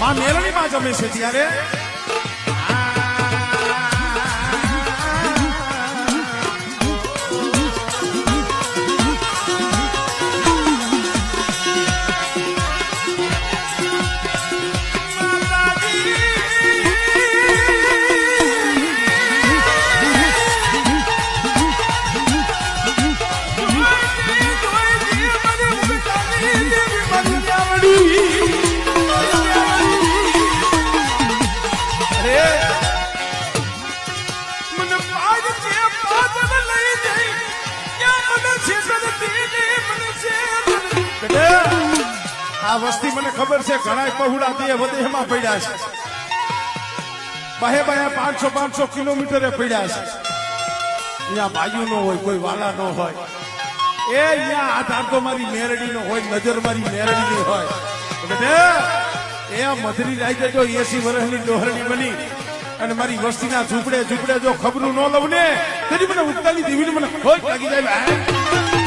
માં મેરણી માં જમે છે ત્યારે આ વસ્તી મને ખબર છે ઘણા પહોળા દે વધે એમાં પડ્યા છે બાહે બાહે 500 કિલોમીટરે પડ્યા છે અહીંયા બાયુ નો હોય કોઈ વાલા નો હોય એ અહીંયા આધાર તો મારી મેરડી નો હોય નજર મારી મેરડી ની હોય એ મધરી રાઈ જો 80 વર્ષની ડોહરણી બની અને મારી વસ્તીના ઝૂંપડે જો ખબરું ન લઉં ને તેની મને ઉગતાની દેવીને મને ખોટ લાગી જાય